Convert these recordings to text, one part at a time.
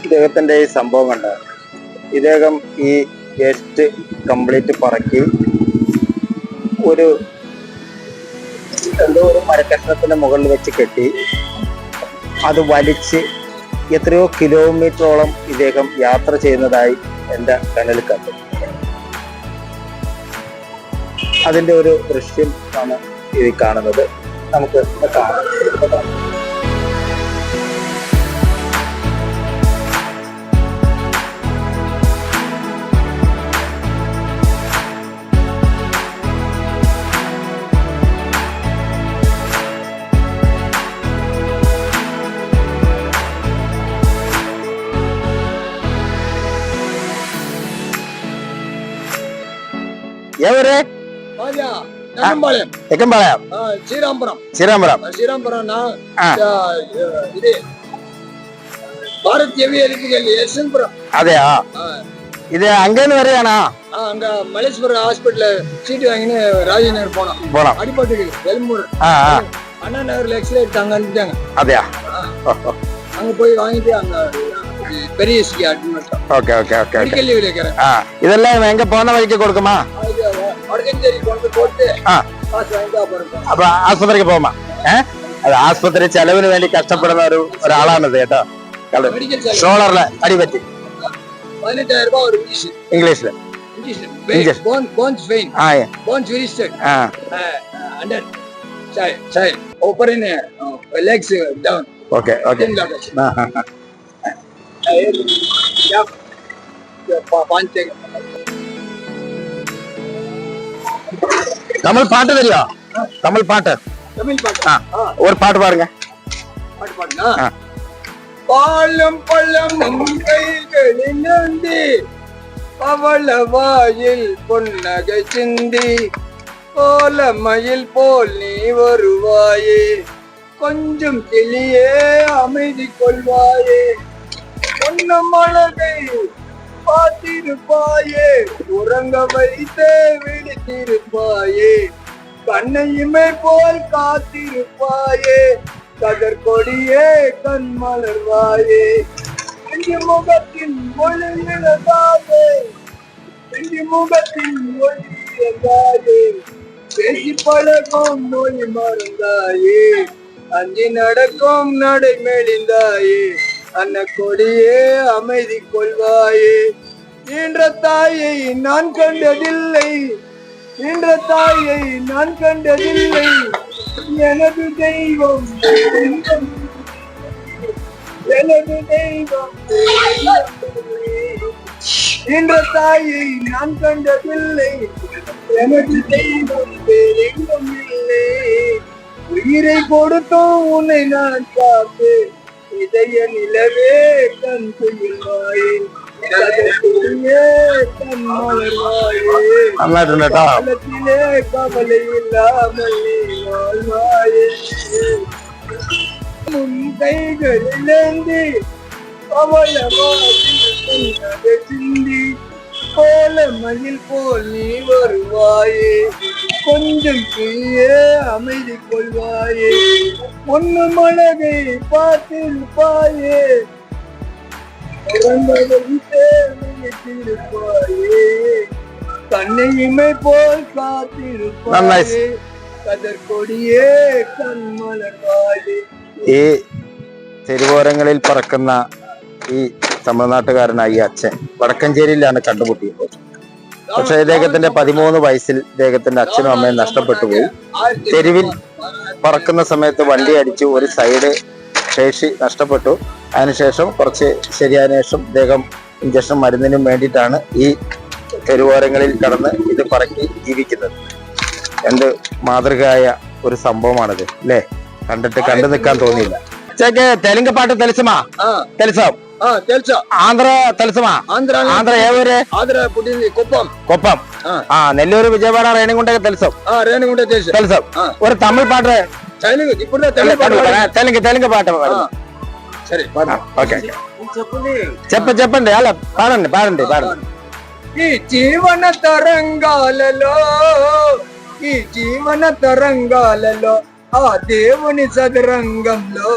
ഇദ്ദേഹത്തിന്റെ ഈ സംഭവം കണ്ട ഇദ്ദേഹം ഈ വേസ്റ്റ് കംപ്ലീറ്റ് പറക്കി ഒരു എന്തോ ഒരു മരക്കഷ്ണത്തിന്റെ മുകളിൽ വെച്ച് കെട്ടി അത് വലിച്ച് എത്രയോ കിലോമീറ്ററോളം ഇദ്ദേഹം യാത്ര ചെയ്യുന്നതായി എൻ്റെ കണ്ണിൽ കണ്ടു. അതിന്റെ ഒരു ദൃശ്യം ആണ് ഇത് കാണുന്നത്. നമുക്ക് കാണാം. ఎవరే ఎక్కంపాళయం శ్రీరాంపురం അതെയാ ഇത് അങ്ങേന്ന് വരെയാണോ? அங்க மலேஸ்வரம் ஹாஸ்பிட்டல்ல சீட்டு வாங்கினு ராஜநகர் போனோம். அடிபட்டு வெல்மூர் அண்ணா நகர்ல எக்ஸ்ரே எடுத்தாங்க அனுப்பிட்டாங்க. அதையா அங்க போய் வாங்கிட்டு அங்க பெரிய இதெல்லாம் எங்க போன வழிக்கு கொடுக்குமா? வடக்கஞ்சேரி கொண்டு போட்டு അപ്പൊ ആസ്പത്രിക്ക് പോകാം. അത് ആസ്പത്രി ചെലവിന് വേണ്ടി കഷ്ടപ്പെടുന്ന ഒരാളാണിത് കേട്ടോ. ഷോളറിലെ അടിപറ്റി 18,000 ரூபாய் ஒரு பீஸ். இங்கிலீஷ்ல bones vein bones very straight under child open legs down. Okay Tamil பாட்டு தெரியும்? தமிழ் பாட்டு ஒரு பாட்டு பாருங்க. பாலம் பள்ளம் நம் கைகளில் நந்தி பவள வாயில் பொன்னகை சிந்தி கோல மயில் போல் நீ வருவாயே கொஞ்சம் கிளியே அமைதி கொள்வாயே பொன்னம் அழகை பார்த்திருப்பாயே உறங்க வைத்தே விழித்திருப்பாயே கண்ணையுமே போல் காத்திருப்பாயே கதர் கொடியே கண் மலர்வாயே என் முகத்தின் ஒளி இழந்தாயே என் முகத்தின் ஒளி இழந்தாயே பேசி பழகும் மொழி மறந்தாயே அஞ்சி நடக்கும் நடை மெலிந்தாயே அன்ன கொடியே அமைதி கொள்வாயே ஈன்ற தாயை நான் கண்டதில்லை ஈன்ற தாயை நான் கண்டதில்லை எனது தெய்வம் எனது தெய்வம் ஈன்ற தாயை நான் கண்டதில்லை எனது தெய்வம் வேறெங்கும் இல்லை உயிரை கொடுத்தோம் உன்னை நான் காத்து இதய நிலவே கண் துயில்வாயே கண் மலர்வாயே கவலை இல்லாமல் வாழ்வாயே முன் கைகளிலேந்தி பவளவாயில் சிந்தி கோல மயில் போல் நீ வருவாயே கொஞ்சம் கீழே அமைதி கொள்வாயே ஒன்னு மழகை பார்த்திருப்பாயே கண்ணையுமை போல் காத்திருப்பாயே கதர் கொடியே கண் மலர்வாயே. ഈ തെരുവോരങ്ങളിൽ പറക്കുന്ന ഈ തമിഴ്നാട്ടുകാരനായ ഈ അച്ഛൻ വടക്കഞ്ചേരിയിലാണ് കണ്ടുമുട്ടിയത്. പക്ഷെ ഇദ്ദേഹത്തിന്റെ 13 വയസ്സിൽ ഇദ്ദേഹത്തിന്റെ അച്ഛനും അമ്മയും നഷ്ടപ്പെട്ടു പോയി. തെരുവിൽ പറക്കുന്ന സമയത്ത് വണ്ടി അടിച്ചു ഒരു സൈഡ് ശേഷി നഷ്ടപ്പെട്ടു. അതിനുശേഷം കുറച്ച് ശരിയായ ശേഷം ഇദ്ദേഹം ഇഞ്ചക്ഷൻ മരുന്നിനും വേണ്ടിയിട്ടാണ് ഈ തെരുവോരങ്ങളിൽ കടന്ന് ഇത് പറക്കി ജീവിക്കുന്നത്. എന്ത് മാതൃകയായ ഒരു സംഭവമാണിത് അല്ലേ? കണ്ടു നിൽക്കാൻ തോന്നിയില്ല. ചേക്ക് തെലുങ്ക് പാട്ട് తెలుసుమా? తెలుసా? ఆంధ్ర తెలుసుమా? ఆంధ్ర ఏ ఊరే? కుప్పం. నెల్లూరు విజయవాడ రేణిగుంట తెలుసు? తెలుసు. ஒரு தமிழ் பாட்டு తెలుగు పాట చెప్పండి. అలా పాడండి. ఈ జీవన తరంగాలలో ఆ దేవుని సదరంగంలో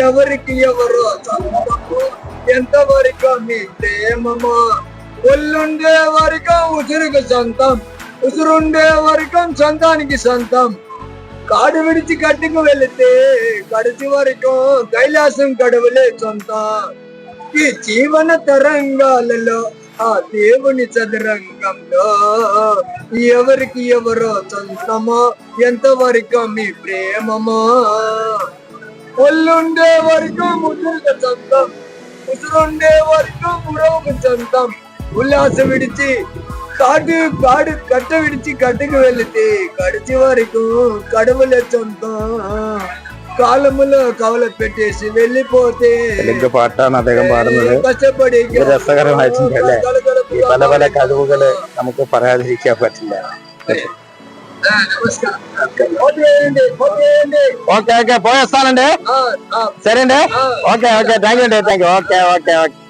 ఎవరికి ఎవరో సంగము ఎంతవరకు మీ ప్రేమమా ఒళ్ళుండే వరకు ఉసురుకు సొంతం ఉసురుండే వరకు సొంతానికి సొంతం కాడు విడిచి గడ్డికి వెళితే గడిచి వరకు కైలాసం గడవలే సొంతం ఈ జీవన తరంగాలలో ఆ దేవుని చదరంగంలో ఎవరికి ఎవరో సొంతమో ఎంతవరకు మీ ప్రేమమో ఒళ్ళుండే వరకు ముసురుకు సొంతం ఉసురుండే వరకు మురవుకు సొంతం ఉల్లాసం విడిచి కాడు కట్ట విడిచి కట్టుకు వెళితే గడిచి వరకు కడవలే సొంతం కాలములో కవల పెట్టేసి వెళ్ళిపోతే അദ്ദേഹം പാടുന്നത് കഷ്ടപ്പെടി രസകരമായിട്ടുണ്ടല്ലേ ഈ പല പല കഴിവുകള് നമുക്ക് പറയാതിരിക്കാൻ പറ്റില്ല. ఓకే ఓకే పోయేస్తానండి సరే అండి ఓకే ఓకే థ్యాంక్ యూ అండి thank you okay okay okay